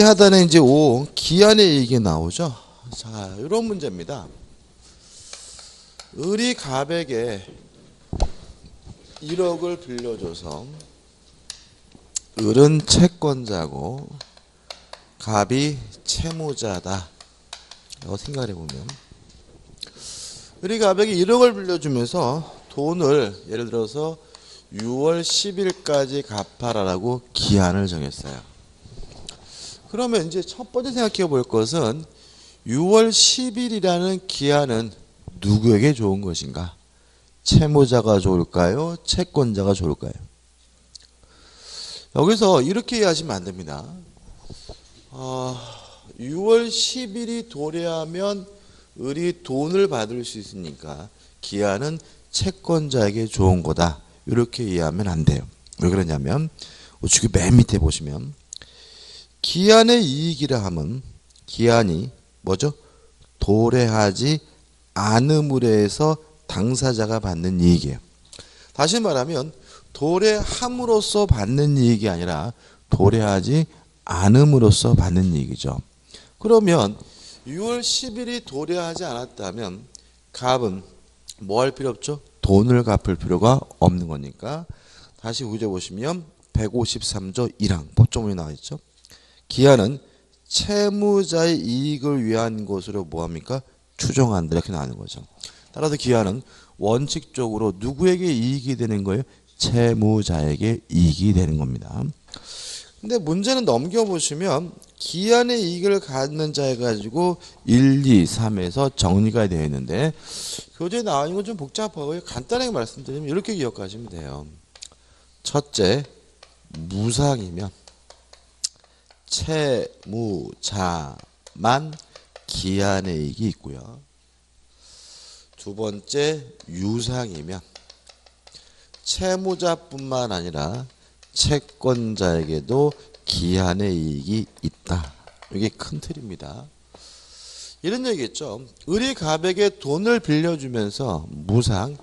하단에 이제 5 기한의 이익이 나오죠. 자, 이런 문제입니다. 을이 갑에게 1억을 빌려줘서 을은 채권자고 갑이 채무자다 라고 생각해 보면, 을이 갑에게 1억을 빌려주면서 돈을 예를 들어서 6월 10일까지 갚아라라고 기한을 정했어요. 그러면 이제 첫 번째 생각해 볼 것은 6월 10일이라는 기한은 누구에게 좋은 것인가? 채무자가 좋을까요? 채권자가 좋을까요? 여기서 이렇게 이해하시면 안 됩니다. 6월 10일이 도래하면 을이 돈을 받을 수 있으니까 기한은 채권자에게 좋은 거다. 이렇게 이해하면 안 돼요. 왜 그러냐면 우측 맨 밑에 보시면 기한의 이익이라 하면 기한이 뭐죠? 도래하지 않음으로 해서 당사자가 받는 이익이에요. 다시 말하면 도래함으로써 받는 이익이 아니라 도래하지 않음으로써 받는 이익이죠. 그러면 6월 10일이 도래하지 않았다면 갑은 뭐 할 필요 없죠? 돈을 갚을 필요가 없는 거니까 다시 우제 보시면 153조 1항 법조문이 나와 있죠. 기한은 채무자의 이익을 위한 것으로 뭐합니까? 추정한다 이렇게 나오는 거죠. 따라서 기한은 원칙적으로 누구에게 이익이 되는 거예요? 채무자에게 이익이 되는 겁니다. 근데 문제는 넘겨보시면 기한의 이익을 갖는 자에 가지고 1, 2, 3에서 정리가 되어 있는데 교재에 나와 있는 건 좀 복잡하고요. 간단하게 말씀드리면 이렇게 기억하시면 돼요. 첫째, 무상이면 채무자만 기한의 이익이 있고요. 두 번째, 유상이면 채무자뿐만 아니라 채권자에게도 기한의 이익이 있다. 이게 큰 틀입니다. 이런 얘기겠죠. 을이 갑에게 돈을 빌려주면서 무상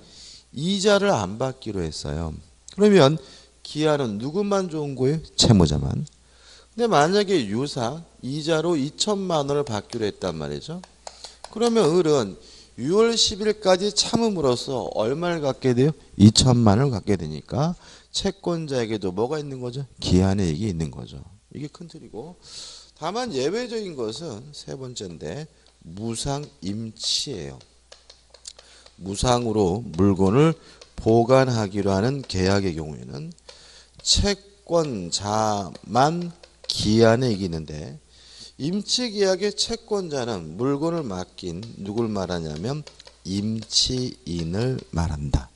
이자를 안 받기로 했어요. 그러면 기한은 누구만 좋은 거예요? 채무자만. 근데 만약에 유상 이자로 2천만 원을 받기로 했단 말이죠. 그러면 을은 6월 10일까지 참음으로써 얼마를 갖게 돼요? 2천만 원을 갖게 되니까 채권자에게도 뭐가 있는 거죠? 기한의 이익이 있는 거죠. 이게 큰 틀이고, 다만 예외적인 것은 세 번째인데 무상임치예요. 무상으로 물건을 보관하기로 하는 계약의 경우에는 채권자만 기한의 이익이 있는데 임치계약의 채권자는 물건을 맡긴 누굴 말하냐면 임치인을 말한다.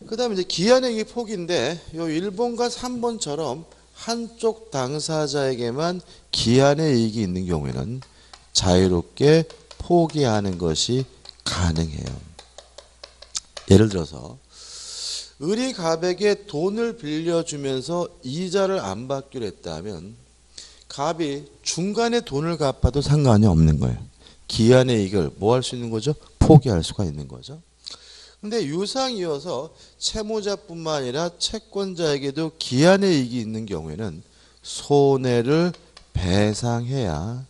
그 다음에 이제 기한의 이익 폭인데 요 1번과 3번처럼 한쪽 당사자에게만 기한의 이익이 있는 경우에는 자유롭게 포기하는 것이 가능해요. 예를 들어서 을이 갑에게 돈을 빌려주면서 이자를 안 받기로 했다면 갑이 중간에 돈을 갚아도 상관이 없는 거예요. 기한의 이익을 뭐 할 수 있는 거죠? 포기할 수가 있는 거죠. 근데 유상이어서 채무자뿐만 아니라 채권자에게도 기한의 이익이 있는 경우에는 손해를 배상해야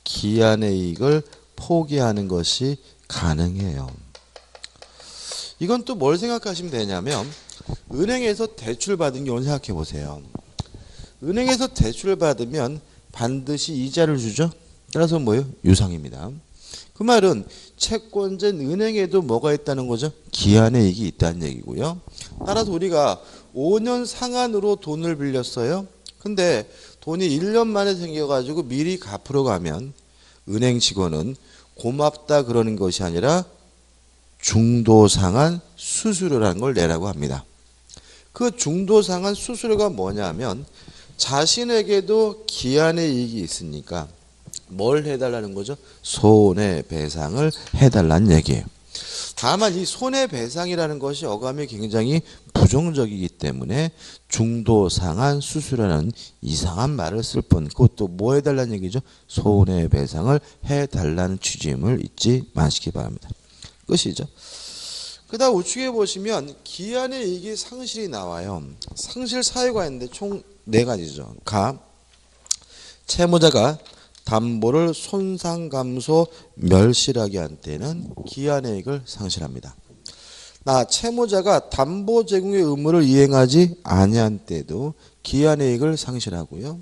기한의 이익을 포기하는 것이 가능해요. 이건 또 뭘 생각하시면 되냐면 은행에서 대출 받은 경우를 생각해 보세요. 은행에서 대출을 받으면 반드시 이자를 주죠. 따라서 뭐예요? 유상입니다. 그 말은 채권자인 은행에도 뭐가 있다는 거죠? 기한의 이익이 있다는 얘기고요. 따라서 우리가 5년 상한으로 돈을 빌렸어요. 근데 돈이 1년 만에 생겨가지고 미리 갚으러 가면 은행 직원은 고맙다 그러는 것이 아니라 중도상한 수수료라는 걸 내라고 합니다. 그 중도상한 수수료가 뭐냐면 자신에게도 기한의 이익이 있으니까 뭘 해달라는 거죠? 손해배상을 해달라는 얘기예요. 다만 이 손해배상이라는 것이 어감이 굉장히 부정적이기 때문에 중도상한 수수료라는 이상한 말을 쓸 뿐, 그것도 뭐 해달라는 얘기죠? 손해배상을 해달라는 취지임을 잊지 마시기 바랍니다. 끝이죠. 그 다음 우측에 보시면 기한의 이익이 상실이 나와요. 상실 사유가 있는데 총 4가지죠. 갑, 채무자가 담보를 손상 감소 멸실하게 한 때는 기한이익을 상실합니다. 채무자가 담보 제공의 의무를 이행하지 아니한 때도 기한이익을 상실하고요.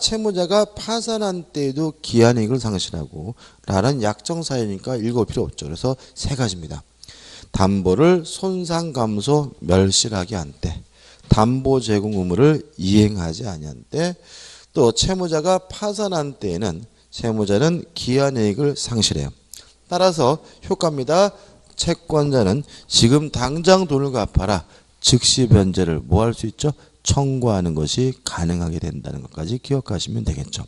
채무자가 파산한 때에도 기한이익을 상실하고 라는 약정사유니까 읽을 필요 없죠. 그래서 세 가지입니다. 담보를 손상 감소 멸실하게 한 때, 담보 제공 의무를 이행하지 아니한 때, 또 채무자가 파산한 때에는 채무자는 기한이익을 상실해요. 따라서 효과입니다. 채권자는 지금 당장 돈을 갚아라. 즉시 변제를 뭐 할 수 있죠? 청구하는 것이 가능하게 된다는 것까지 기억하시면 되겠죠.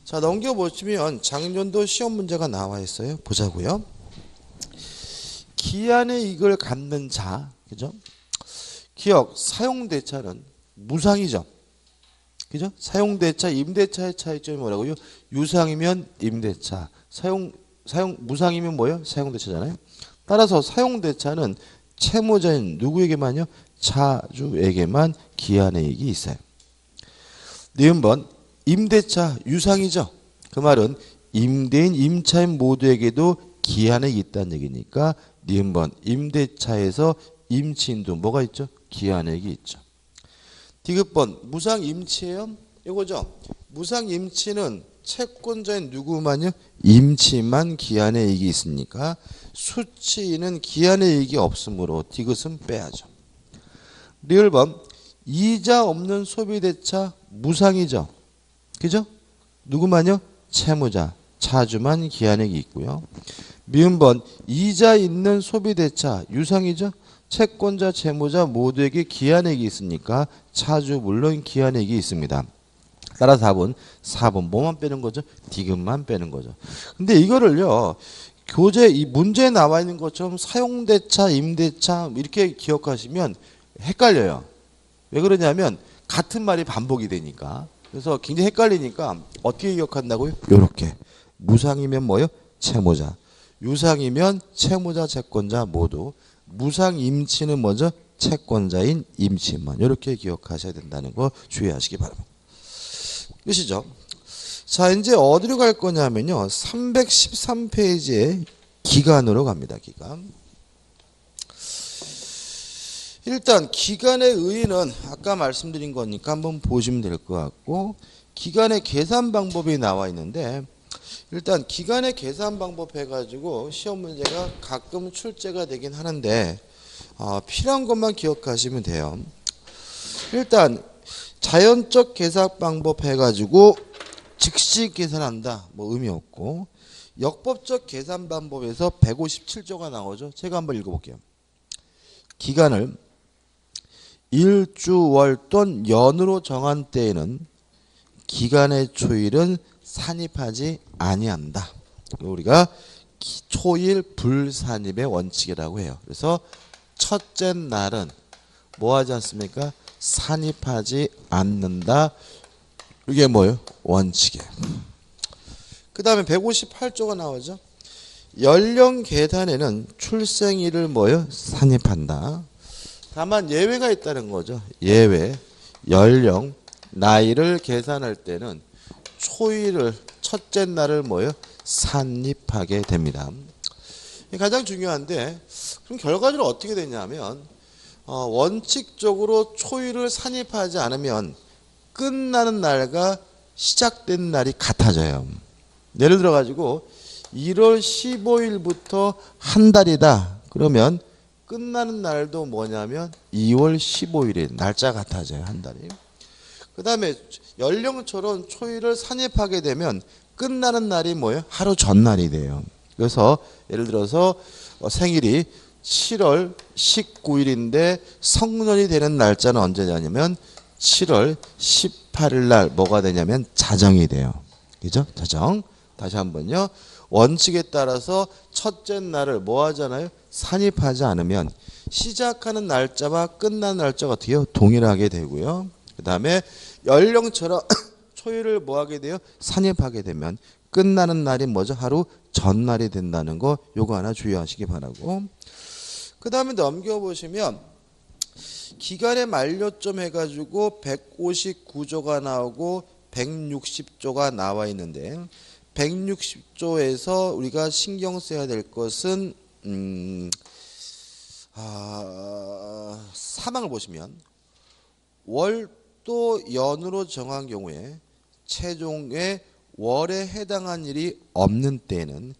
자, 넘겨보시면 작년도 시험 문제가 나와 있어요. 보자고요. 기한이익을 갚는 자, 그죠? 기억, 사용대차는 무상이죠. 그죠? 사용대차, 임대차의 차이점이 뭐라고요? 유상이면 임대차, 무상이면 뭐예요? 사용대차잖아요. 따라서 사용대차는 채무자인 누구에게만요? 차주에게만 기한이익이 있어요. 니은번 임대차 유상이죠. 그 말은 임대인, 임차인 모두에게도 기한이익이 있다는 얘기니까 니은번 임대차에서 임치인도 뭐가 있죠? 기한이익이 있죠. 디귿번 무상임치예요. 이거죠. 무상임치는 채권자인 누구만요? 임치만 기한의 이익이 있으니까 수치인은 기한의 이익이 없으므로 디귿은 빼야죠. 리을번 이자 없는 소비대차 무상이죠. 그죠? 누구만요? 채무자, 차주만 기한이익이 있고요. 미음번 이자 있는 소비대차 유상이죠. 채권자, 채무자 모두에게 기한이익이 있으니까 차주 물론 기한이익이 있습니다. 따라서 답은 4번 뭐만 빼는 거죠? 디귿만 빼는 거죠. 근데 이거를요. 교재 이 문제에 나와 있는 것처럼 사용대차, 임대차 이렇게 기억하시면 헷갈려요. 왜 그러냐면 같은 말이 반복이 되니까. 그래서 굉장히 헷갈리니까 어떻게 기억한다고요? 요렇게. 무상이면 뭐요? 채무자. 유상이면 채무자, 채권자 모두. 무상 임치는 뭐죠? 채권자인 임치만. 이렇게 기억하셔야 된다는 거 주의하시기 바랍니다. 끝이죠. 자, 이제 어디로 갈 거냐면요. 313페이지에 기간으로 갑니다. 기간. 일단 기간의 의의는 아까 말씀드린 거니까 한번 보시면 될 것 같고, 기간의 계산 방법이 나와 있는데 일단 기간의 계산 방법 해가지고 시험 문제가 가끔 출제가 되긴 하는데 필요한 것만 기억하시면 돼요. 일단 자연적 계산 방법 해가지고 즉시 계산한다 뭐 의미 없고, 역법적 계산 방법에서 157조가 나오죠. 제가 한번 읽어볼게요. 기간을 일주, 월 또는 연으로 정한 때에는 기간의 초일은 산입하지 아니한다. 우리가 초일 불산입의 원칙이라고 해요. 그래서 첫째 날은 뭐 하지 않습니까? 산입하지 않는다. 이게 뭐예요? 원칙이에요. 그 다음에 158조가 나오죠. 연령 계산에는 출생일을 뭐예요? 산입한다. 다만 예외가 있다는 거죠. 예외. 연령, 나이를 계산할 때는 초일을 첫째 날을 뭐예요? 산입하게 됩니다. 가장 중요한데 그럼 결과적으로 어떻게 되냐면 원칙적으로 초일을 산입하지 않으면 끝나는 날과 시작된 날이 같아져요. 예를 들어 가지고 1월 15일부터 한 달이다. 그러면 끝나는 날도 뭐냐면 2월 15일에 날짜 같아져요. 한 달이. 그 다음에 연령처럼 초일을 산입하게 되면 끝나는 날이 뭐예요? 하루 전날이 돼요. 그래서 예를 들어서 생일이 7월 19일인데 성년이 되는 날짜는 언제냐면 7월 18일 날 뭐가 되냐면 자정이 돼요. 그죠? 자정. 다시 한번요. 원칙에 따라서 첫째 날을 뭐 하잖아요? 산입하지 않으면 시작하는 날짜와 끝나는 날짜가 어떻게 해요? 동일하게 되고요. 그 다음에 연령처럼 초일을 뭐 하게 돼요? 산입하게 되면 끝나는 날이 뭐죠? 하루 전날이 된다는 거 요거 하나 주의하시기 바라고. 그 다음에 넘겨보시면 기간의 만료점 해가지고 159조가 나오고 160조가 나와 있는데 160조에서 우리가 신경 써야 될 것은 사망을 보시면 월도 연으로 정한 경우에 최종의 월에 해당한 일이 없는 때에는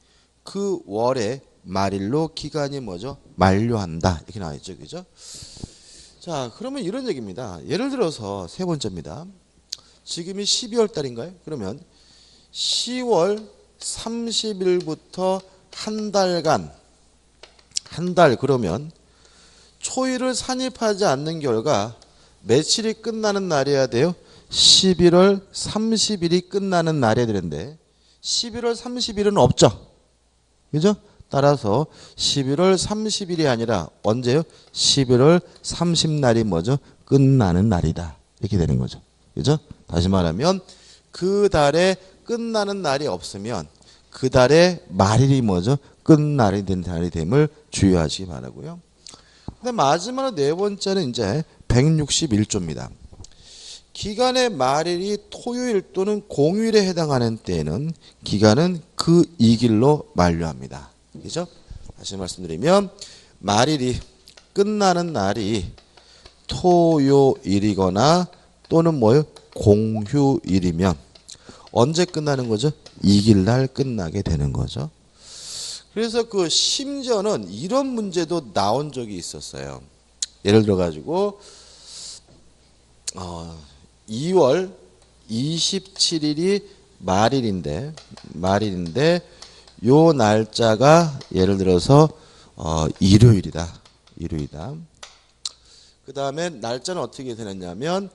그 월의 말일로 기간이 뭐죠? 만료한다. 이렇게 나와 있죠. 그죠? 자, 그러면 이런 얘기입니다. 예를 들어서 세 번째입니다. 지금이 12월 달인가요? 그러면 10월 30일부터 한 달간, 한 달 그러면 초일을 산입하지 않는 결과 며칠이 끝나는 날이어야 돼요? 11월 30일이 끝나는 날이어야 되는데 11월 30일은 없죠. 그죠? 따라서 11월 30일이 아니라 언제요? 11월 30날이 뭐죠? 끝나는 날이다. 이렇게 되는 거죠. 그죠? 다시 말하면 그 달에 끝나는 날이 없으면 그 달의 말일이 뭐죠? 끝날이 된 달이 됨을 주의하시기 바라고요. 근데 마지막으로 네 번째는 이제 161조입니다. 기간의 말일이 토요일 또는 공휴일에 해당하는 때에는 기간은 그 이길로 만료합니다. 그죠? 다시 말씀드리면 말일이 끝나는 날이 토요일이거나 또는 뭐요? 공휴일이면 언제 끝나는 거죠? 이길 날 끝나게 되는 거죠. 그래서 그 심지어는 이런 문제도 나온 적이 있었어요. 예를 들어 가지고 2월 27일이 말일인데 요 날짜가 예를 들어서 일요일이다. 그 다음에 날짜는 어떻게 되느냐면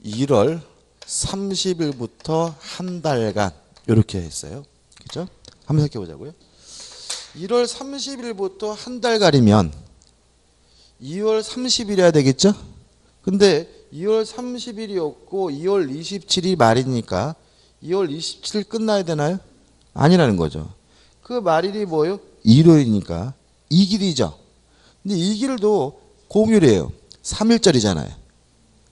1월 30일부터 한 달간 이렇게 했어요. 그죠? 한번 생각해 보자고요. 1월 30일부터 한 달간이면 2월 30일이어야 되겠죠? 근데 2월 30일이었고 2월 27일이 말이니까 2월 27일 끝나야 되나요? 아니라는 거죠. 그 말일이 뭐예요? 일요일이니까 이 길이죠. 근데 이 길도 공휴일이에요. 3일절이잖아요.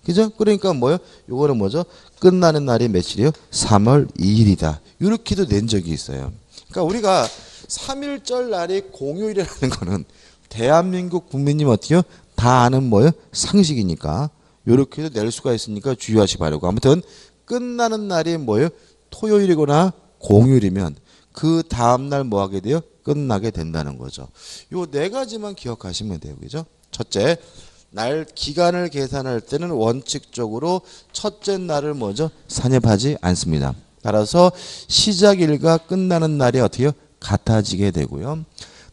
그죠? 그러니까 뭐예요? 요거는 뭐죠? 끝나는 날이 며칠이요? 3월 2일이다. 이렇게도 낸 적이 있어요. 그러니까 우리가 3일절 날이 공휴일이라는 거는 대한민국 국민님 어때요? 다 아는 뭐예요? 상식이니까. 요렇게도 낼 수가 있으니까 주의하시 바라고. 아무튼 끝나는 날이 뭐예요? 토요일이거나 공휴일이면 그 다음날 뭐 하게 돼요? 끝나게 된다는 거죠. 요 네 가지만 기억하시면 돼요. 그죠? 첫째, 날 기간을 계산할 때는 원칙적으로 첫째 날을 뭐죠? 산입하지 않습니다. 따라서 시작일과 끝나는 날이 어떻게 같아지게 되고요.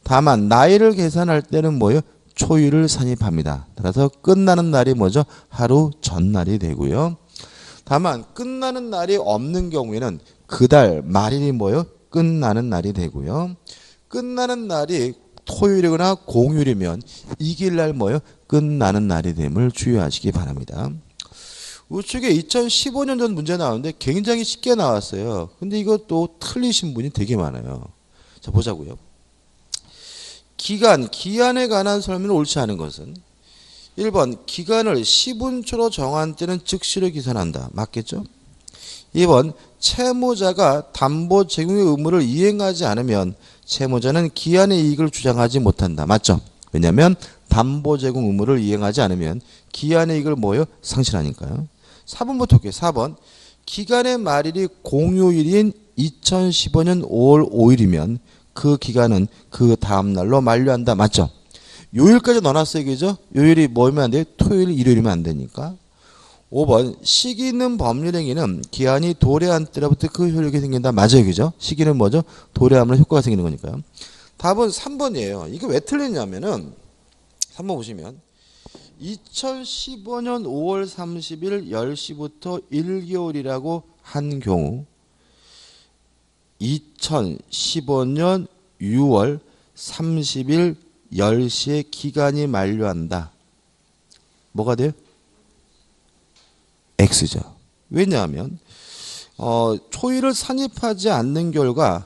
다만 나이를 계산할 때는 뭐예요? 초일을 산입합니다. 따라서 끝나는 날이 뭐죠? 하루 전날이 되고요. 다만 끝나는 날이 없는 경우에는 그 달 말일이 뭐예요? 끝나는 날이 되고요. 끝나는 날이 토요일이거나 공휴일이면 이길 날 뭐예요? 끝나는 날이 됨을 주의하시기 바랍니다. 우측에 2015년 전 문제 나오는데 굉장히 쉽게 나왔어요. 근데 이것도 틀리신 분이 되게 많아요. 자, 보자고요. 기한에 관한 설명을 옳지 않은 것은 1번 기간을 시분초로 정한 때는 즉시로 기산한다. 맞겠죠? 2번 채무자가 담보 제공의 의무를 이행하지 않으면 채무자는 기한의 이익을 주장하지 못한다. 맞죠? 왜냐하면 담보 제공 의무를 이행하지 않으면 기한의 이익을 뭐예요? 상실하니까요. 4번부터 볼게요. 4번 기간의 말일이 공휴일인 2015년 5월 5일이면 그 기간은 그 다음 날로 만료한다. 맞죠? 요일까지 넣어놨어요. 그죠? 요일이 뭐면 안 돼요? 토요일, 일요일이면 안 되니까. 5번 시기 있는 법률행위는 기한이 도래한 때로부터 그 효력이 생긴다. 맞아요. 그죠? 시기는 뭐죠? 도래하면 효과가 생기는 거니까요. 답은 3번이에요. 이게 왜 틀렸냐면은 3번 보시면 2015년 5월 30일 10시부터 1개월이라고 한 경우 2015년 6월 30일 10시에 기간이 만료한다. 뭐가 돼요? X죠. 왜냐하면 초일을 산입하지 않는 결과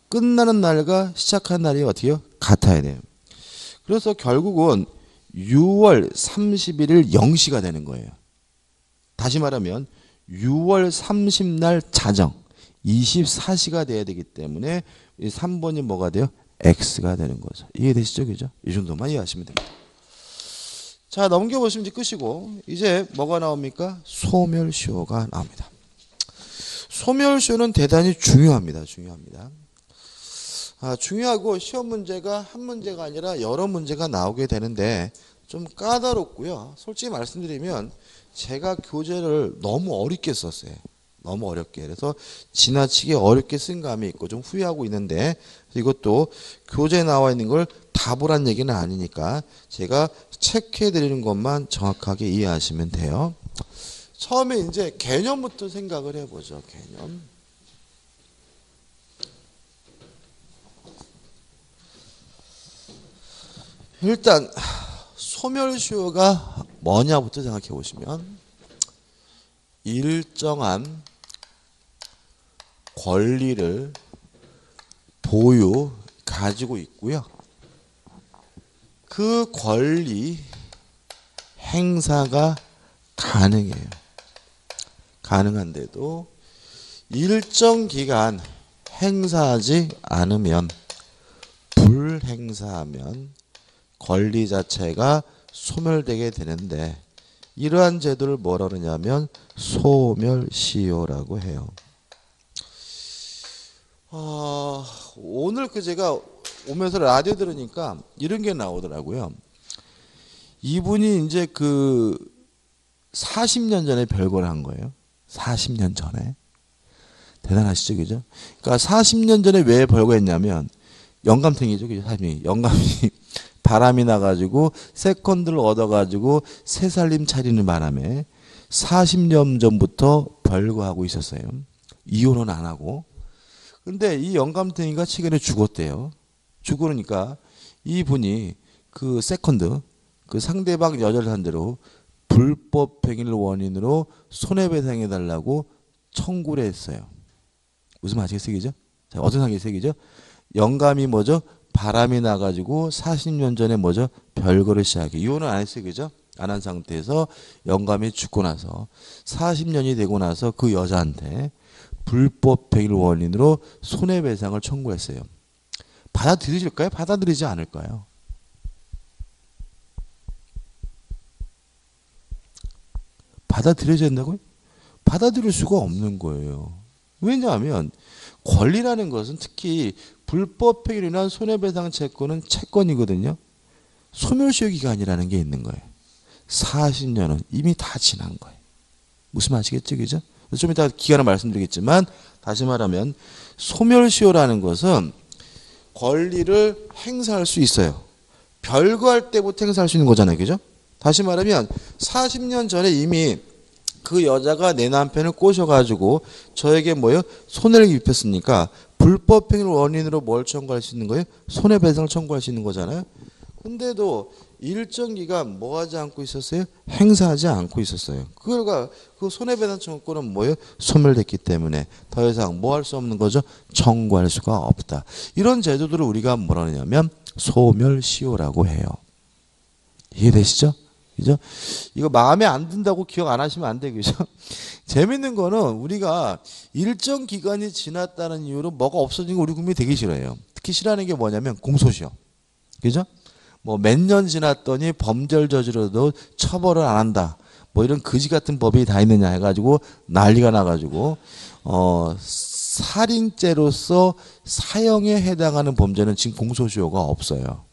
끝나는 날과 시작한 날이 어떻게 해요? 같아야 돼요. 그래서 결국은 6월 31일 0시가 되는 거예요. 다시 말하면 6월 30날 자정 24시가 돼야 되기 때문에 이 3번이 뭐가 돼요? X가 되는 거죠. 이해되시죠? 그죠? 이 정도만 이해하시면 됩니다. 자, 넘겨보시면 이제 끝이고, 이제 뭐가 나옵니까? 소멸시효가 나옵니다. 소멸시효는 대단히 중요합니다. 중요하고 시험 문제가 한 문제가 아니라 여러 문제가 나오게 되는데 좀 까다롭고요. 솔직히 말씀드리면 제가 교재를 너무 어렵게 썼어요. 너무 어렵게. 그래서 지나치게 어렵게 쓴 감이 있고 좀 후회하고 있는데, 이것도 교재에 나와 있는 걸 답으란 얘기는 아니니까 제가 체크해 드리는 것만 정확하게 이해하시면 돼요. 처음에 이제 개념부터 생각을 해보죠. 개념. 일단 소멸시효가 뭐냐부터 생각해 보시면, 일정한 권리를 가지고 있고요. 그 권리 행사가 가능해요. 가능한데도 일정 기간 행사하지 않으면, 불행사하면 권리 자체가 소멸되게 되는데, 이러한 제도를 뭐라 그러냐면 소멸시효라고 해요. 오늘 제가 오면서 라디오 들으니까 이런 게 나오더라고요. 이분이 이제 40년 전에 별거를 한 거예요. 40년 전에. 대단하시죠, 그죠? 그러니까 40년 전에 왜 별거했냐면, 영감탱이죠, 그죠? 영감이 바람이 나가지고 세컨드를 얻어가지고 새 살림 차리는 바람에 40년 전부터 별거하고 있었어요. 이혼은 안 하고. 근데 이 영감탱이가 최근에 죽었대요. 죽으니까 이분이 그 세컨드, 그 상대방 여자를 상대로 불법 행위를 원인으로 손해배상해달라고 청구를 했어요. 무슨 말이겠어요, 그죠? 자, 어떤 상황이 있죠? 영감이 뭐죠? 바람이 나가지고 40년 전에 뭐죠? 별거를 시작해. 이혼은 안 했어요, 그죠? 안 한 상태에서 영감이 죽고 나서 40년이 되고 나서 그 여자한테 불법 행위를 원인으로 손해배상을 청구했어요. 받아들일까요? 받아들이지 않을까요? 받아들여야 된다고요? 받아들일 수가 없는 거예요. 왜냐하면 권리라는 것은, 특히 불법 행위로 인한 손해배상 채권은 채권이거든요. 소멸시효 기간이라는 게 있는 거예요. 40년은 이미 다 지난 거예요. 무슨 말이시겠죠, 그죠? 좀 이따 기간을 말씀드리겠지만, 다시 말하면 소멸시효라는 것은 권리를 행사할 수 있어요. 별거할 때부터 행사할 수 있는 거잖아요, 그죠? 다시 말하면 40년 전에 이미 그 여자가 내 남편을 꼬셔가지고 저에게 손해를 입혔으니까 불법 행위를 원인으로 뭘 청구할 수 있는 거예요? 손해배상을 청구할 수 있는 거잖아요. 근데도 일정 기간 뭐 하지 않고 있었어요? 행사하지 않고 있었어요. 그러니까 그 손해배상 청구권은 소멸됐기 때문에 더 이상 뭐 할 수 없는 거죠? 청구할 수가 없다. 이런 제도들을 우리가 뭐라 하냐면 소멸시효라고 해요. 이해되시죠? 그죠? 이거 마음에 안 든다고 기억 안 하시면 안 돼, 그죠? 재밌는 거는 우리가 일정 기간이 지났다는 이유로 뭐가 없어진 거 우리 국민이 되게 싫어해요. 특히 싫어하는 게 뭐냐면 공소시효. 그죠? 몇 년 지났더니 범죄를 저질러도 처벌을 안 한다. 이런 거지 같은 법이 다 있느냐 해가지고 난리가 나가지고, 살인죄로서 사형에 해당하는 범죄는 지금 공소시효가 없어요.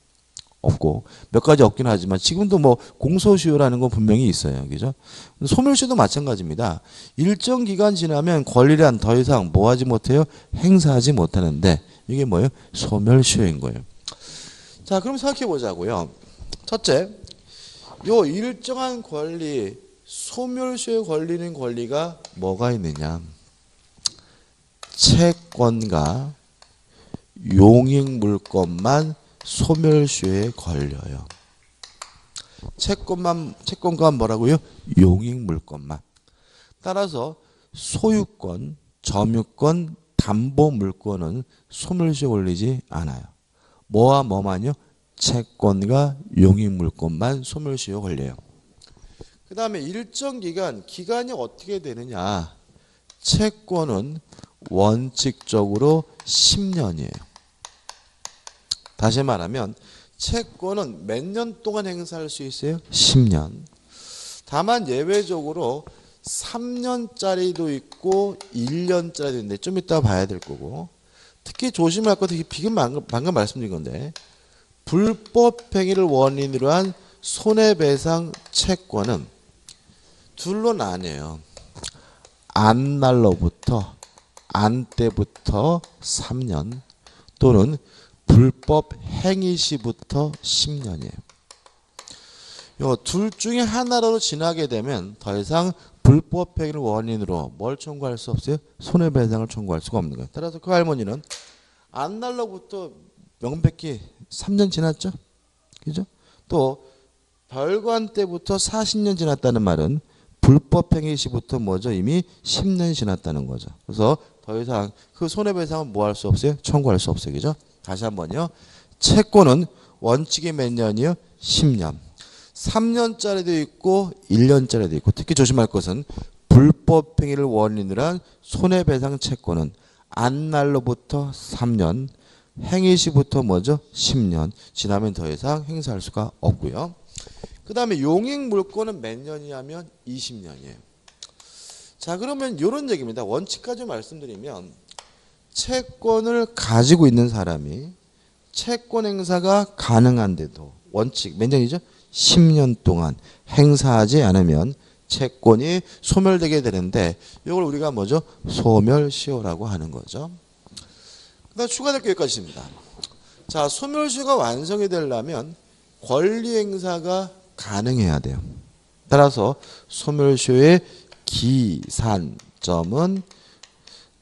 없고, 몇 가지 없긴 하지만 지금도 공소시효라는 건 분명히 있어요. 그죠? 소멸시효도 마찬가지입니다. 일정 기간 지나면 권리란 더 이상 뭐 하지 못해요? 행사하지 못하는데, 이게 뭐예요? 소멸시효인 거예요. 자, 그럼 생각해 보자고요. 첫째, 요 일정한 권리, 소멸시효에 걸리는 권리가 뭐가 있느냐? 채권과 용익물권만 소멸시효에 걸려요. 채권과 뭐라고요? 용익물권만. 따라서 소유권, 점유권, 담보물권은 소멸시효에 걸리지 않아요. 뭐와 뭐만요? 채권과 용익물권만 소멸시효에 걸려요. 그 다음에 일정 기간이 어떻게 되느냐. 채권은 원칙적으로 10년이에요. 다시 말하면 채권은 몇 년 동안 행사할 수 있어요? 10년. 다만 예외적으로 3년짜리도 있고 1년짜리도 있는데 좀 이따 봐야 될 거고, 특히 조심할 것은 지금 방금 말씀드린 건데, 불법행위를 원인으로 한 손해배상 채권은 둘로 나뉘어요. 안 날로부터, 안 때부터 3년, 또는 불법 행위 시부터 10년이에요. 요 둘 중에 하나로 지나게 되면 더 이상 불법 행위를 원인으로 뭘 청구할 수 없어요? 손해배상을 청구할 수가 없는 거예요. 따라서 그 할머니는 안 날로부터 명백히 3년 지났죠? 그죠? 또 별관 때부터 40년 지났다는 말은 불법 행위 시부터 뭐죠? 이미 10년이 지났다는 거죠. 그래서 더 이상 그 손해배상은 뭐 할 수 없어요? 청구할 수 없어요. 그죠? 다시 한번요. 채권은 원칙이 몇 년이요? 10년. 3년짜리도 있고 1년짜리도 있고, 특히 조심할 것은 불법 행위를 원인으로 한 손해배상 채권은 안 날로부터 3년, 행위 시부터 뭐죠? 10년. 지나면 더 이상 행사할 수가 없고요. 그 다음에 용익 물권은 몇 년이냐면 20년이에요. 자, 그러면 이런 얘기입니다. 원칙까지 말씀드리면 채권을 가지고 있는 사람이 채권 행사가 가능한데도 원칙 몇 년이죠? 10년 동안 행사하지 않으면 채권이 소멸되게 되는데, 이걸 우리가 뭐죠? 소멸시효라고 하는 거죠. 그다음 추가될 게 여기까지입니다. 자, 소멸시효가 완성이 되려면 권리 행사가 가능해야 돼요. 따라서 소멸시효의 기산점은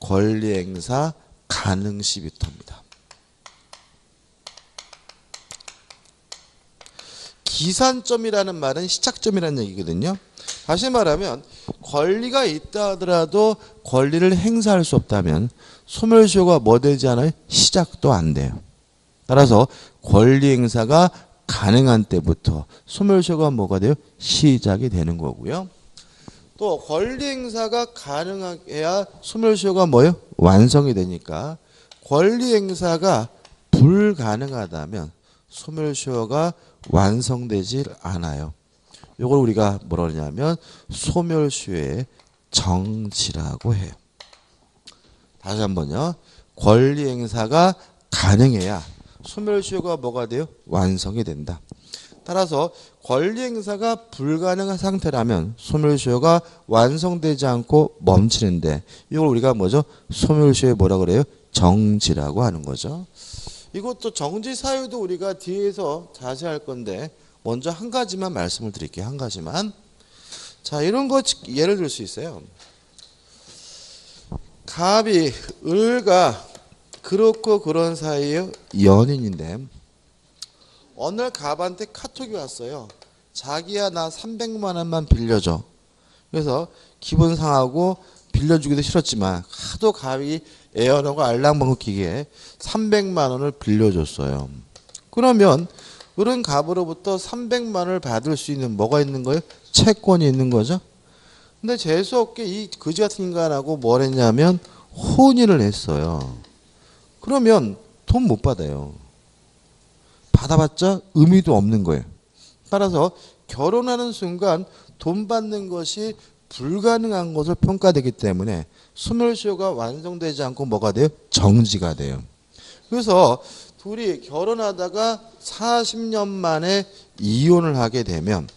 권리 행사 가능 시부터입니다. 기산점이라는 말은 시작점이라는 얘기거든요. 다시 말하면 권리가 있다 하더라도 권리를 행사할 수 없다면 소멸시효가 뭐 되지 않아요? 시작도 안 돼요. 따라서 권리 행사가 가능한 때부터 소멸시효가 뭐가 돼요? 시작이 되는 거고요. 또 권리 행사가 가능해야 소멸시효가 뭐예요? 완성이 되니까, 권리 행사가 불가능하다면 소멸시효가 완성되질 않아요. 이걸 우리가 뭐라 그러냐면 소멸시효의 정지라고 해요. 다시 한번요. 권리 행사가 가능해야 소멸시효가 뭐가 돼요? 완성이 된다. 따라서 권리 행사가 불가능한 상태라면 소멸시효가 완성되지 않고 멈추는데, 이걸 우리가 뭐죠? 소멸시효의 뭐라 그래요? 정지라고 하는 거죠. 이것도 정지 사유도 우리가 뒤에서 자세히 할 건데 먼저 한 가지만 말씀을 드릴게요. 한 가지만. 자, 이런 거 예를 들 수 있어요. 갑이 을과 그렇고 그런 사이의 연인인데 어느 날 갑한테 카톡이 왔어요. 자기야, 나 300만 원만 빌려줘. 그래서 기분 상하고 빌려주기도 싫었지만 하도 갑이 애연하고 알랑방구 기기에 300만 원을 빌려줬어요. 그러면 을은 갑으로부터 300만 원을 받을 수 있는 뭐가 있는 거예요? 채권이 있는 거죠. 근데 재수없게 이 거지 같은 인간하고 뭘 했냐면 혼인을 했어요. 그러면 돈 못 받아요. 받아봤자 의미도 없는 거예요. 따라서 결혼하는 순간 돈 받는 것이 불가능한 것을 평가되기 때문에 소멸시효가 완성되지 않고 뭐가 돼요? 정지가 돼요. 그래서 둘이 결혼하다가 40년 만에 이혼을 하게 되면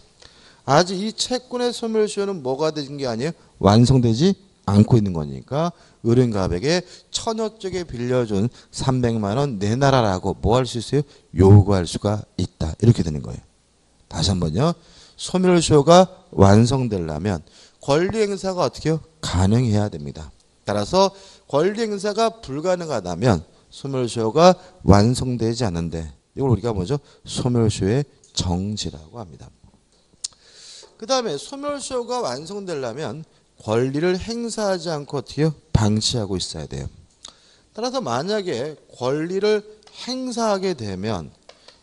아직 이 채권의 소멸시효는 뭐가 되는 게 아니에요? 완성되지 않고 있는 거니까 을은 갑에게 처녀 쪽에 빌려준 300만 원 내놔라라고 뭐 할 수 있어요? 요구할 수가 있다. 이렇게 되는 거예요. 다시 한번요. 소멸시효가 완성되려면 권리 행사가 어떻게 해요? 가능해야 됩니다. 따라서 권리 행사가 불가능하다면 소멸시효가 완성되지 않는데, 이걸 우리가 뭐죠? 소멸시효의 정지라고 합니다. 그 다음에 소멸시효가 완성되려면 권리를 행사하지 않고 어떻게 해요? 방치하고 있어야 돼요. 따라서 만약에 권리를 행사하게 되면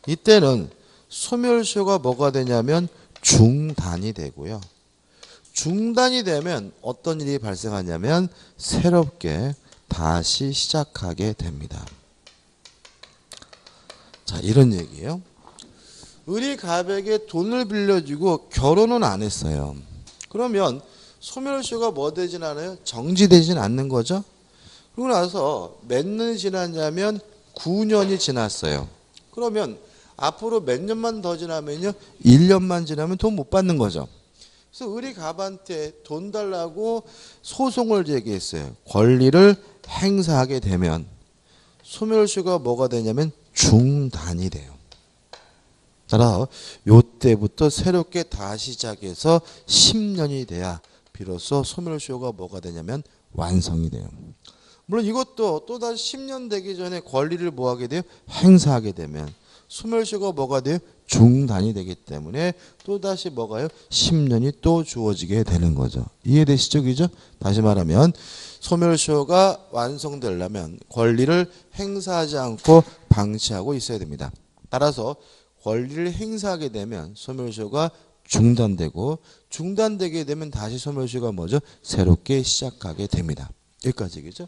이때는 소멸시효가 뭐가 되냐면 중단이 되고요. 중단이 되면 어떤 일이 발생하냐면 새롭게 다시 시작하게 됩니다. 자, 이런 얘기예요. 을이 갑에게 돈을 빌려주고 결혼은 안 했어요. 그러면 소멸시효가 뭐 되진 않아요? 정지되진 않는 거죠. 그러고 나서 몇 년이 지났냐면 9년이 지났어요. 그러면 앞으로 몇 년만 더 지나면요, 1년만 지나면 돈 못 받는 거죠. 그래서 을이 갑한테 돈 달라고 소송을 제기했어요. 권리를 행사하게 되면 소멸시효가 뭐가 되냐면 중단이 돼요. 따라서 요때부터 새롭게 다시 시작해서 10년이 돼야 비로소 소멸시효가 뭐가 되냐면 완성이 돼요. 물론 이것도 또다시 10년 되기 전에 권리를 뭐하게 돼요? 행사하게 되면 소멸시효가 뭐가 돼요? 중단이 되기 때문에 또다시 뭐가요? 10년이 또 주어지게 되는 거죠. 이해되시죠? 그죠? 다시 말하면 소멸시효가 완성되려면 권리를 행사하지 않고 방치하고 있어야 됩니다. 따라서 권리를 행사하게 되면 소멸시효가 중단되고 중단되게 되면 다시 소멸시효가 뭐죠? 새롭게 시작하게 됩니다. 여기까지겠죠?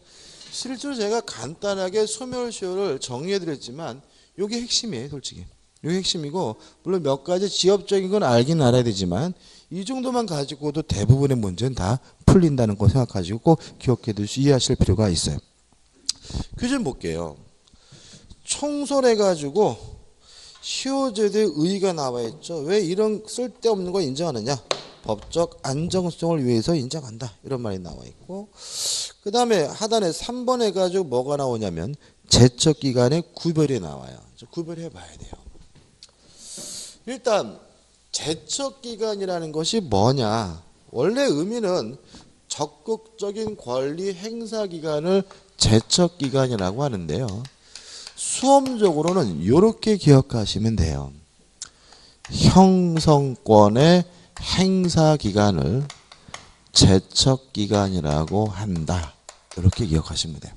실제로 제가 간단하게 소멸시효를 정리해 드렸지만 이게 핵심이에요, 솔직히. 이게 핵심이고 물론 몇 가지 지엽적인 건 알긴 알아야 되지만 이 정도만 가지고도 대부분의 문제는 다 풀린다는 거 생각하시고 꼭 기억해 두시고 이해하실 필요가 있어요. 퀴즈 좀 볼게요. 총선해 가지고 시효제도의 의의가 나와 있죠. 왜 이런 쓸데없는 거 인정하느냐? 법적 안정성을 위해서 인정한다. 이런 말이 나와 있고 그 다음에 하단에 3번 해가지고 뭐가 나오냐면 제척기간의 구별이 나와요. 구별해 봐야 돼요. 일단 제척기간이라는 것이 뭐냐? 원래 의미는 적극적인 권리 행사 기간을 제척기간이라고 하는데요. 수험적으로는 이렇게 기억하시면 돼요. 형성권의 행사 기간을 제척 기간이라고 한다. 이렇게 기억하시면 돼요.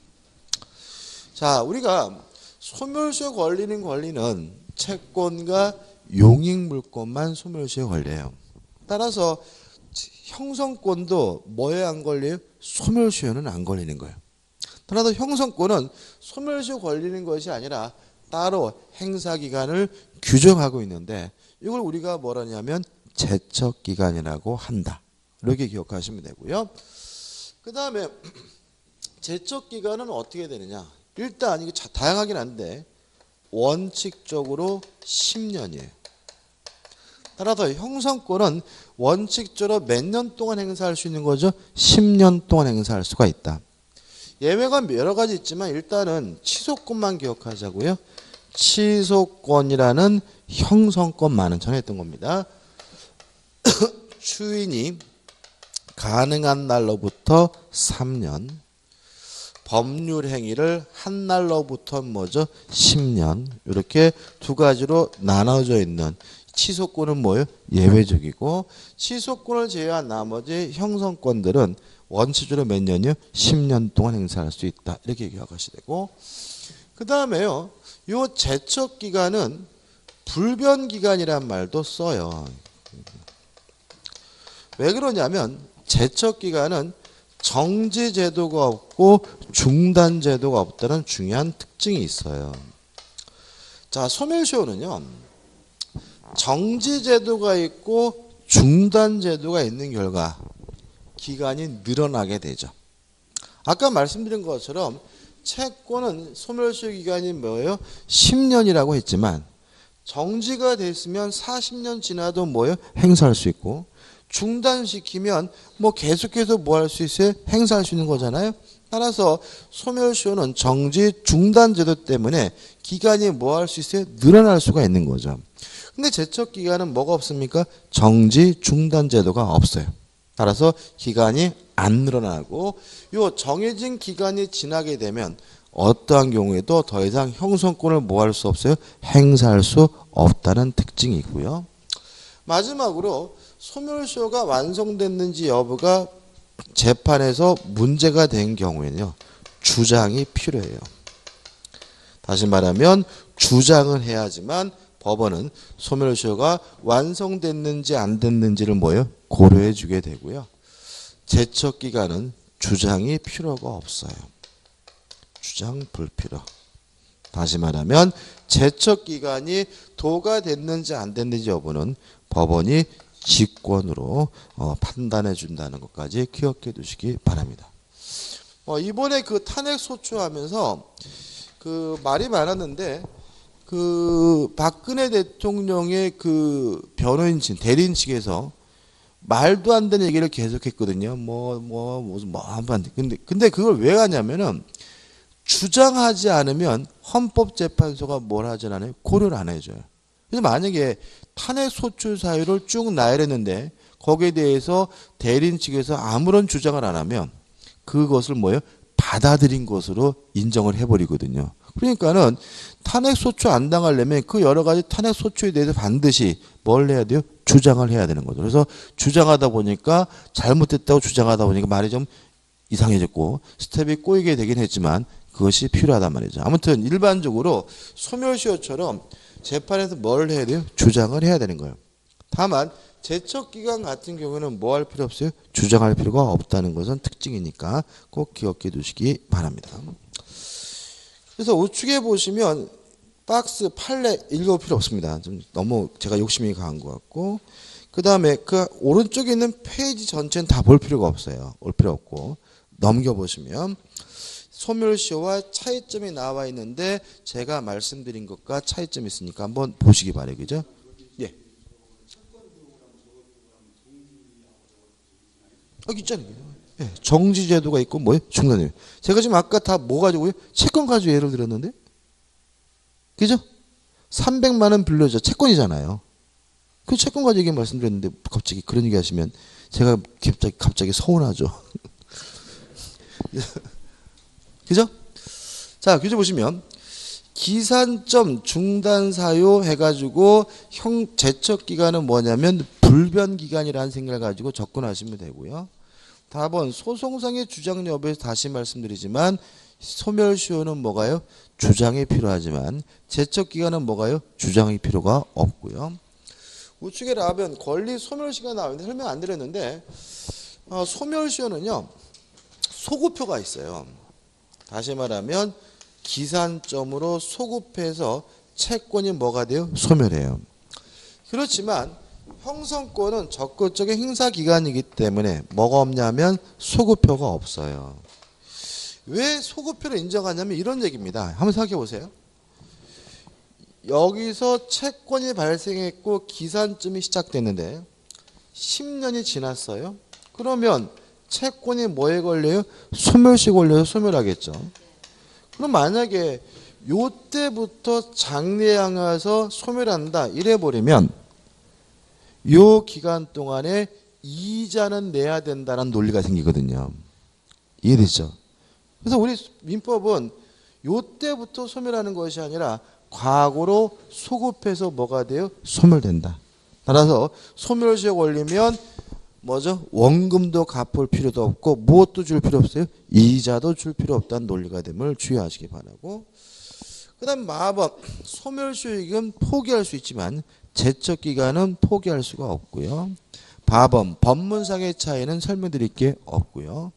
자, 우리가 소멸시효 걸리는 권리는 채권과 용익물권만 소멸시효 걸려요. 따라서 형성권도 뭐에 안 걸려요? 소멸시효는 안 걸리는 거예요. 따라서 형성권은 소멸시효 걸리는 것이 아니라 따로 행사 기간을 규정하고 있는데 이걸 우리가 뭐라냐면 제척 기간이라고 한다. 이렇게 기억하시면 되고요. 그 다음에 제척 기간은 어떻게 되느냐? 일단 이게 다양하긴 한데 원칙적으로 10년이에요. 따라서 형성권은 원칙적으로 몇 년 동안 행사할 수 있는 거죠? 10년 동안 행사할 수가 있다. 예외가 여러 가지 있지만 일단은 취소권만 기억하자고요. 취소권이라는 형성권만은 전했던 겁니다. 추인이 가능한 날로부터 3년, 법률 행위를 한 날로부터 뭐죠? 10년. 이렇게 두 가지로 나눠져 있는 취소권은 뭐예요? 예외적이고 취소권을 제외한 나머지 형성권들은 원칙적으로 몇 년이요? 10년 동안 행사할 수 있다. 이렇게 기억하셔야 되고 그 다음에요. 요 제척 기간은 불변 기간이란 말도 써요. 왜 그러냐면 제척 기간은 정지 제도가 없고 중단 제도가 없다는 중요한 특징이 있어요. 자, 소멸시효는요. 정지 제도가 있고 중단 제도가 있는 결과 기간이 늘어나게 되죠. 아까 말씀드린 것처럼 채권은 소멸시효 기간이 뭐예요? 10년이라고 했지만 정지가 됐으면 40년 지나도 뭐예요? 행사할 수 있고 중단시키면 뭐 계속해서 뭐 할 수 있어요? 행사할 수 있는 거잖아요. 따라서 소멸시효는 정지 중단 제도 때문에 기간이 뭐 할 수 있어요? 늘어날 수가 있는 거죠. 근데 제척 기간은 뭐가 없습니까? 정지 중단 제도가 없어요. 따라서 기간이 안 늘어나고 요 정해진 기간이 지나게 되면 어떠한 경우에도 더 이상 형성권을 뭐 할 수 없어요? 행사할 수 없다는 특징이 있고요. 마지막으로 소멸시효가 완성됐는지 여부가 재판에서 문제가 된 경우에는요. 주장이 필요해요. 다시 말하면 주장을 해야지만 법원은 소멸시효가 완성됐는지 안 됐는지를 뭐예요? 고려해 주게 되고요. 제척기간은 주장이 필요가 없어요. 주장 불필요. 다시 말하면 제척기간이 도가 됐는지 안 됐는지 여부는 법원이 직권으로 판단해 준다는 것까지 기억해 두시기 바랍니다. 이번에 그 탄핵 소추하면서 그 말이 많았는데 그 박근혜 대통령의 그 변호인 측, 대리인 측에서 말도 안 되는 얘기를 계속했거든요. 한번 근데 그걸 왜 하냐면은 주장하지 않으면 헌법재판소가 뭘 하지 않아요? 고려를 안 해줘요. 그래서 만약에 탄핵 소추 사유를 쭉 나열했는데 거기에 대해서 대리인 측에서 아무런 주장을 안 하면 그것을 뭐예요? 받아들인 것으로 인정을 해버리거든요. 그러니까는 탄핵 소추 안 당하려면 그 여러 가지 탄핵 소추에 대해서 반드시 뭘 해야 돼요? 주장을 해야 되는 거죠. 그래서 주장하다 보니까 잘못됐다고 주장하다 보니까 말이 좀 이상해졌고 스텝이 꼬이게 되긴 했지만 그것이 필요하단 말이죠. 아무튼 일반적으로 소멸시효처럼 재판에서 뭘 해야 돼요? 주장을 해야 되는 거예요. 다만 제척기간 같은 경우는 뭐 할 필요 없어요? 주장할 필요가 없다는 것은 특징이니까 꼭 기억해 두시기 바랍니다. 그래서 우측에 보시면 박스 판례 읽을 필요 없습니다. 좀 너무 제가 욕심이 강한 것 같고 그 다음에 그 오른쪽에 있는 페이지 전체는 다 볼 필요가 없어요. 볼 필요 없고 넘겨보시면 소멸시효와 차이점이 나와 있는데 제가 말씀드린 것과 차이점이 있으니까 한번 보시기 바래요. 그죠? 예. 여기 있잖아요. 예. 정지제도가 있고 뭐예요? 중단제도. 제가 지금 아까 다 뭐 가지고요? 채권 가지고 예를 들었는데. 그죠? 300만 원 빌려줘. 채권이잖아요. 그 채권 가지고 얘기 말씀드렸는데 갑자기 그런 얘기 하시면 제가 갑자기 서운하죠. 그죠? 자, 교재 보시면 기산점 중단 사유 해가지고 제척 기간은 뭐냐면 불변 기간이라는 생각을 가지고 접근하시면 되고요. 답은 소송상의 주장 여부에서 다시 말씀드리지만 소멸시효는 뭐가요? 주장이 필요하지만 제척 기간은 뭐가요? 주장이 필요가 없고요. 우측에 라면 권리 소멸시가 나오는데 설명 안 드렸는데 소멸시효는요 소구표가 있어요. 다시 말하면 기산점으로 소급해서 채권이 뭐가 돼요? 소멸해요. 그렇지만 형성권은 적극적인 행사기간이기 때문에 뭐가 없냐면 소급표가 없어요. 왜 소급표를 인정하냐면 이런 얘기입니다. 한번 생각해 보세요. 여기서 채권이 발생했고 기산점이 시작됐는데 10년이 지났어요. 그러면 채권이 뭐에 걸려요? 소멸시 걸려서 소멸하겠죠. 그럼 만약에 요때부터 장래에 향해서 소멸한다 이래버리면 요 기간 동안에 이자는 내야 된다는 논리가 생기거든요. 이해되죠? 그래서 우리 민법은 요때부터 소멸하는 것이 아니라 과거로 소급해서 뭐가 돼요? 소멸된다. 따라서 소멸시효 걸리면 뭐죠? 원금도 갚을 필요도 없고 무엇도 줄 필요 없어요? 이자도 줄 필요 없다는 논리가 됨을 주의하시기 바라고. 그 다음 마법 소멸시효익은 포기할 수 있지만 제척기간은 포기할 수가 없고요. 바범 법문상의 차이는 설명드릴 게 없고요.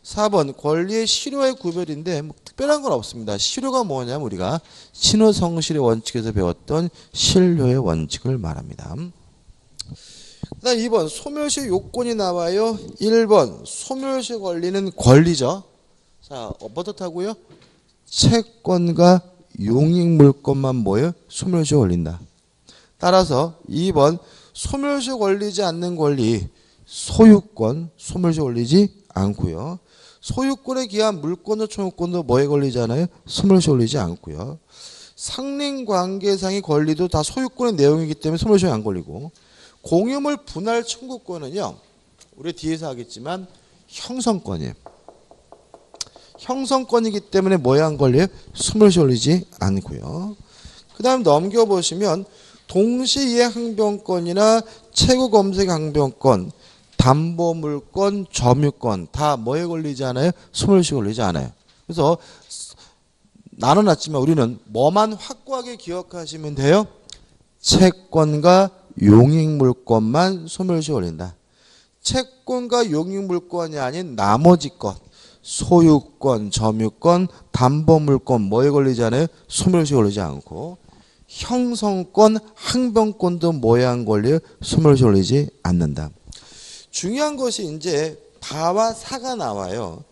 4번 권리의 실효의 구별인데 뭐 특별한 건 없습니다. 실효가 뭐냐면 우리가 신호성실의 원칙에서 배웠던 실효의 원칙을 말합니다. 그 다음 2번 소멸시 요건이 나와요. 1번 소멸시 권리는 권리죠. 자, 어떻다고요? 채권과 용익물권만 뭐예요? 소멸시 걸린다. 따라서 2번 소멸시 걸리지 않는 권리 소유권 소멸시 걸리지 않고요. 소유권에 기한 물권도 청유권도 뭐에 걸리지 않아요? 소멸시 걸리지 않고요. 상린관계상의 권리도 다 소유권의 내용이기 때문에 소멸시 안 걸리고 공유물 분할 청구권은요. 우리 뒤에서 하겠지만 형성권이에요. 형성권이기 때문에 뭐에 안 걸려요? 소멸시 걸리지 않고요. 그 다음 넘겨보시면 동시이해 항변권이나 최고 검색 항변권, 담보물권, 점유권 다 뭐에 걸리지 않아요? 소멸시 걸리지 않아요. 그래서 나눠놨지만 우리는 뭐만 확고하게 기억하시면 돼요? 채권과 용익물권만 소멸시효 걸린다. 채권과 용익물권이 아닌 나머지 것, 소유권, 점유권, 담보물권 뭐에 걸리지 않아요? 소멸시효 걸리지 않고 형성권, 항변권도 뭐에 안 걸려요? 소멸시효 걸리지 않는다. 중요한 것이 이제 바와 사가 나와요.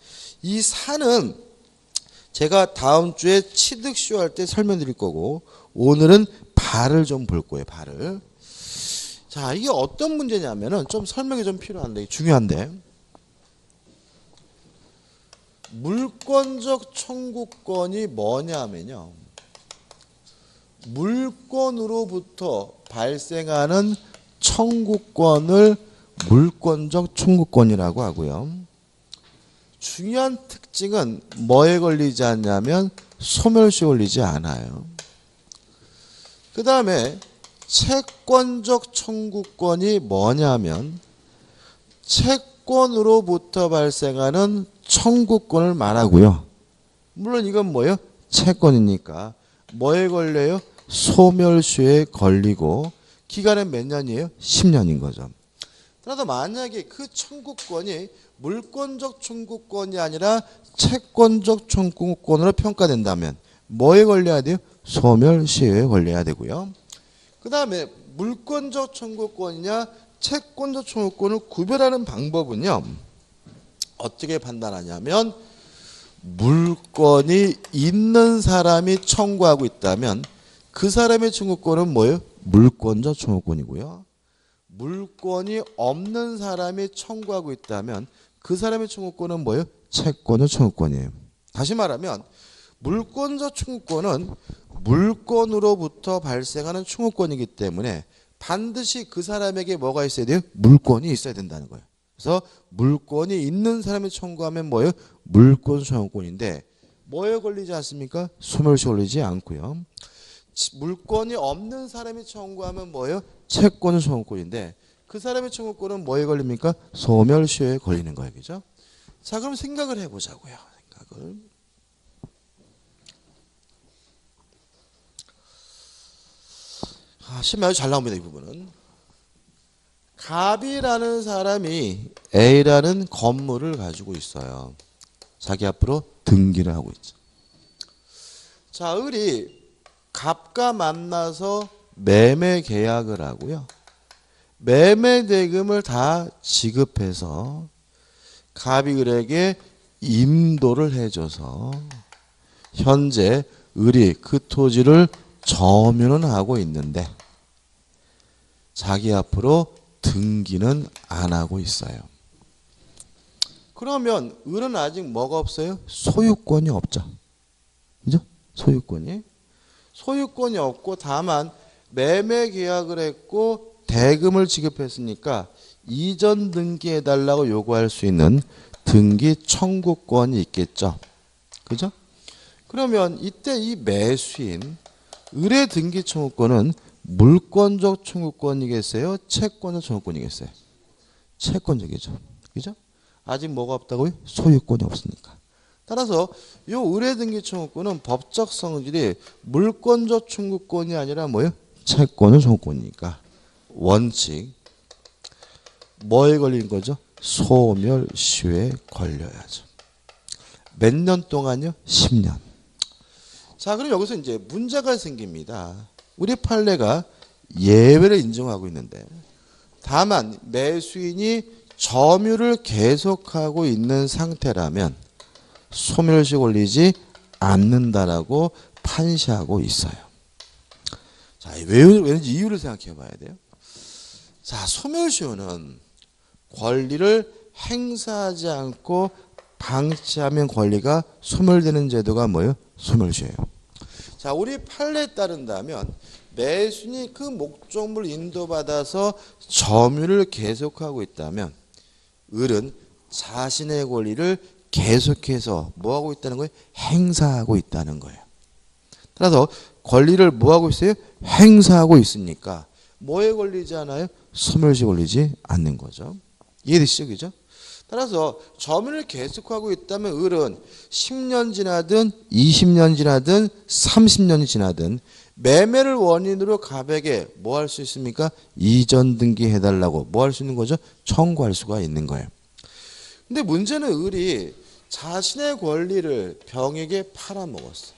이 사는 제가 다음 주에 취득시효 할 때 설명드릴 거고 오늘은 바를 좀 볼 거예요. 바를. 자, 이게 어떤 문제냐면은 좀 설명이 좀 필요한데 중요한데 물권적 청구권이 뭐냐면요. 물권으로부터 발생하는 청구권을 물권적 청구권이라고 하고요. 중요한 특징은 뭐에 걸리지 않냐면 소멸시효 걸리지 않아요. 그 다음에 채권적 청구권이 뭐냐면 채권으로부터 발생하는 청구권을 말하고요. 물론 이건 뭐예요? 채권이니까 뭐에 걸려요? 소멸시효에 걸리고 기간은 몇 년이에요? 10년인 거죠. 그래서 만약에 그 청구권이 물권적 청구권이 아니라 채권적 청구권으로 평가된다면 뭐에 걸려야 돼요? 소멸시효에 걸려야 되고요. 그 다음에 물권적 청구권이냐 채권적 청구권을 구별하는 방법은요. 어떻게 판단하냐면 물권이 있는 사람이 청구하고 있다면 그 사람의 청구권은 뭐예요? 물권적 청구권이고요. 물권이 없는 사람이 청구하고 있다면 그 사람의 청구권은 뭐예요? 채권적 청구권이에요. 다시 말하면 물권적 청구권은 물권으로부터 발생하는 청구권이기 때문에 반드시 그 사람에게 뭐가 있어야 돼요? 물권이 있어야 된다는 거예요. 그래서 물권이 있는 사람이 청구하면 뭐예요? 물권 청구권인데 뭐에 걸리지 않습니까? 소멸시효 걸리지 않고요. 물권이 없는 사람이 청구하면 뭐예요? 채권 청구권인데 그 사람의 청구권은 뭐에 걸립니까? 소멸시효에 걸리는 거예요. 그죠? 자, 그럼 생각을 해보자고요. 생각을. 시험에 아주 잘 나옵니다. 이 부분은. 갑이라는 사람이 A라는 건물을 가지고 있어요. 자기 앞으로 등기를 하고 있죠. 자, 을이 갑과 만나서 매매 계약을 하고요. 매매 대금을 다 지급해서 갑이 을에게 임도를 해줘서 현재 을이 그 토지를 점유는 하고 있는데 자기 앞으로 등기는 안 하고 있어요. 그러면 을은 아직 뭐가 없어요? 소유권이 없죠. 그죠? 소유권이 없고 다만 매매 계약을 했고 대금을 지급했으니까 이전 등기해달라고 요구할 수 있는 등기 청구권이 있겠죠. 그죠? 그러면 이때 이 매수인 을의 등기 청구권은 물권적 청구권이겠어요? 채권적 청구권이겠어요? 채권적이죠. 그죠? 아직 뭐가 없다고요? 소유권이 없으니까. 따라서 이 을의 등기 청구권은 법적 성질이 물권적 청구권이 아니라 뭐예요? 채권적 청구권이니까 원칙 뭐에 걸리는 거죠? 소멸시효에 걸려야죠. 몇 년 동안요? 10년. 자, 그럼 여기서 이제 문제가 생깁니다. 우리 판례가 예외를 인정하고 있는데 다만 매수인이 점유를 계속하고 있는 상태라면 소멸시효 걸리지 않는다라고 판시하고 있어요. 자, 왜인지 이유를 생각해 봐야 돼요. 자, 소멸시효는 권리를 행사하지 않고 방치하면 권리가 소멸되는 제도가 뭐예요? 소멸시효예요. 자, 우리 판례에 따른다면 매수인이 그 목적물 인도받아서 점유를 계속하고 있다면 을은 자신의 권리를 계속해서 뭐하고 있다는 거예요? 행사하고 있다는 거예요. 따라서 권리를 뭐하고 있어요? 행사하고 있으니까 뭐에 걸리지 않아요? 소멸시효 걸리지 않는 거죠. 이해되시죠? 그죠? 따라서 점유를 계속하고 있다면 을은 10년 지나든 20년 지나든 30년이 지나든 매매를 원인으로 갑에게 뭐 할 수 있습니까? 이전 등기해달라고 뭐 할 수 있는 거죠? 청구할 수가 있는 거예요. 근데 문제는 을이 자신의 권리를 병에게 팔아먹었어.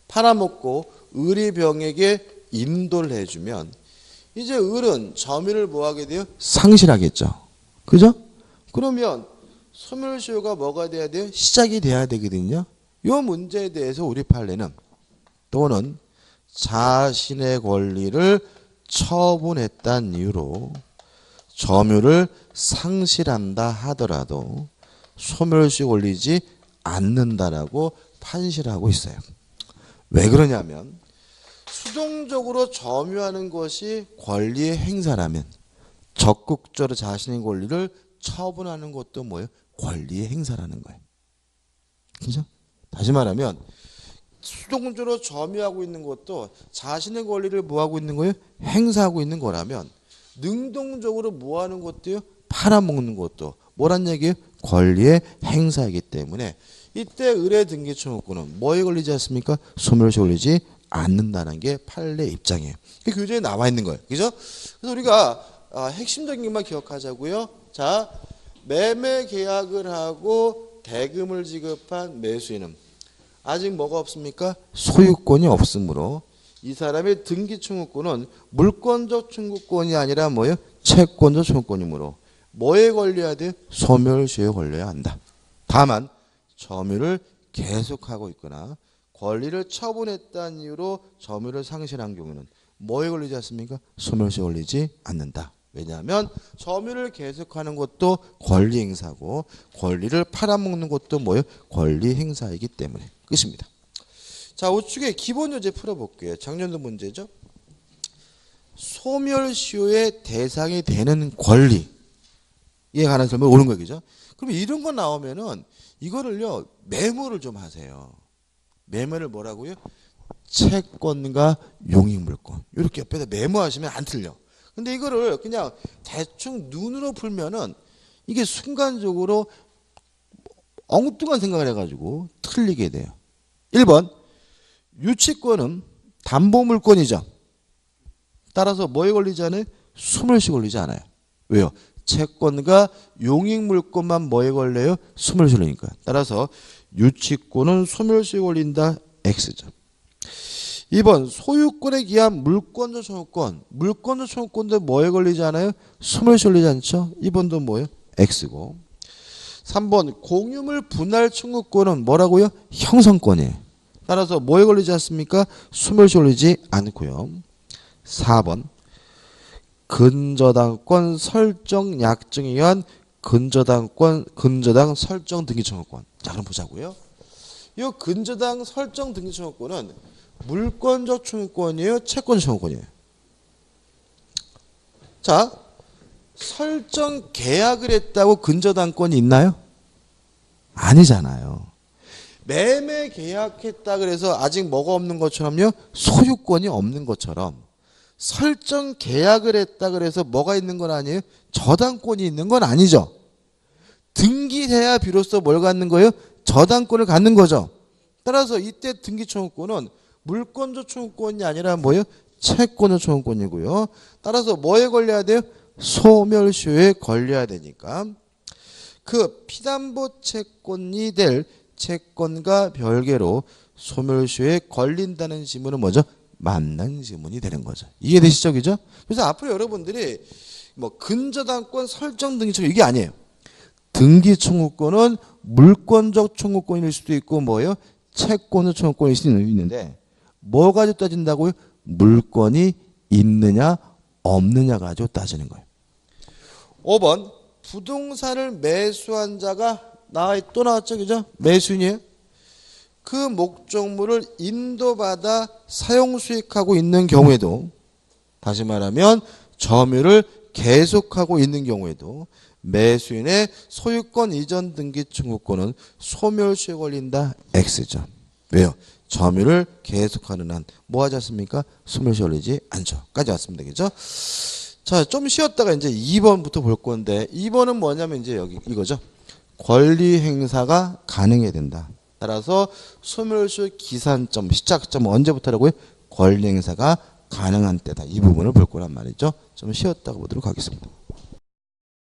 팔아먹고 을이 병에게 인도를 해주면 이제 을은 점유를 뭐 하게 돼요? 상실하겠죠. 그죠? 그러면 소멸시효가 뭐가 돼야 돼요? 시작이 돼야 되거든요. 이 문제에 대해서 우리 판례는 또는 자신의 권리를 처분했다는 이유로 점유를 상실한다 하더라도 소멸시효 올리지 않는다라고 판시하고 있어요. 왜 그러냐면 수동적으로 점유하는 것이 권리의 행사라면 적극적으로 자신의 권리를 처분하는 것도 뭐예요? 권리의 행사라는 거예요. 그죠? 다시 말하면 수동적으로 점유하고 있는 것도 자신의 권리를 뭐하고 있는 거예요? 행사하고 있는 거라면 능동적으로 뭐하는 것도요? 팔아먹는 것도 뭐란 얘기예요? 권리의 행사이기 때문에 이때 을의 등기청구권은 뭐에 걸리지 않습니까? 소멸시효 걸리지 않는다는 게 판례 입장이에요. 교재에 나와 있는 거예요. 그죠? 그래서 우리가 핵심적인 것만 기억하자고요. 자, 매매 계약을 하고 대금을 지급한 매수인은 아직 뭐가 없습니까? 소유권이 없으므로 이 사람의 등기청구권은 물권적 청구권이 아니라 뭐예요? 채권적 청구권이므로 뭐에 걸려야 돼요? 소멸시효에 걸려야 한다. 다만 점유를 계속하고 있거나 권리를 처분했다는 이유로 점유를 상실한 경우는 뭐에 걸리지 않습니까? 소멸시효에 걸리지 않는다. 왜냐하면 점유를 계속하는 것도 권리 행사고 권리를 팔아먹는 것도 뭐예요? 권리 행사이기 때문에 끝입니다. 자, 우측에 기본 요제 풀어볼게요. 작년도 문제죠. 소멸시효의 대상이 되는 권리에 관한 설명을 오는 거죠. 그럼 이런 거 나오면은 이거를요 메모를 좀 하세요. 매매를 뭐라고요? 채권과 용익물권 이렇게 옆에다 메모하시면 안 틀려. 근데 이거를 그냥 대충 눈으로 풀면은 이게 순간적으로 엉뚱한 생각을 해가지고 틀리게 돼요. 1번 유치권은 담보물권이죠. 따라서 뭐에 걸리지 않아요? 소멸시효 걸리지 않아요. 왜요? 채권과 용익물권만 뭐에 걸려요? 소멸시효 걸리니까. 따라서 유치권은 소멸시효 걸린다. X죠. 2번 소유권에 기한 물권적 청구권. 물권적 청구권도 뭐에 걸리지 않아요? 소멸시효 걸리지 않죠? 2번도 뭐예요? X고. 3번 공유물 분할 청구권은 뭐라고요? 형성권이에요. 따라서 뭐에 걸리지 않습니까? 소멸시효 걸리지 않고요. 4번 근저당권 설정 약정에 의한 근저당 설정 등기 청구권. 자, 그럼 보자고요. 이 근저당 설정 등기 청구권은 물권적 청구권이에요? 채권 청구권이에요? 자, 설정 계약을 했다고 근저당권이 있나요? 아니잖아요. 매매 계약했다 그래서 아직 뭐가 없는 것처럼요? 소유권이 없는 것처럼 설정 계약을 했다 그래서 뭐가 있는 건 아니에요? 저당권이 있는 건 아니죠. 등기해야 비로소 뭘 갖는 거예요? 저당권을 갖는 거죠. 따라서 이때 등기청구권은 물권적 청구권이 아니라 뭐예요? 채권적 청구권이고요. 따라서 뭐에 걸려야 돼요? 소멸시효에 걸려야 되니까 그 피담보 채권이 될 채권과 별개로 소멸시효에 걸린다는 지문은 뭐죠? 맞는 지문이 되는 거죠. 이해되시죠? 그죠? 그래서 앞으로 여러분들이 뭐 근저당권 설정 등기청구 이게 아니에요. 등기청구권은 물권적 청구권일 수도 있고 뭐예요? 채권적 청구권일 수도 있는데 뭐 가지고 따진다고요? 물권이 있느냐 없느냐 가지고 따지는 거예요. 5번 부동산을 매수한 자가 또 나왔죠. 그죠? 매수인이에요. 그 목적물을 인도받아 사용 수익하고 있는 경우에도 다시 말하면 점유를 계속하고 있는 경우에도 매수인의 소유권 이전 등기 청구권은 소멸시효에 걸린다. X죠. 왜요? 점유를 계속하는 한 뭐 하지 않습니까? 소멸시효 걸리지 않죠. 까지 왔습니다. 그죠? 자, 좀 쉬었다가 이제 2번부터 볼 건데 2번은 뭐냐면 이제 여기 이거죠. 권리 행사가 가능해야 된다. 따라서 소멸시효 기산점, 시작점 언제부터라고요? 권리 행사가 가능한 때다. 이 부분을 볼 거란 말이죠. 좀 쉬었다가 보도록 하겠습니다.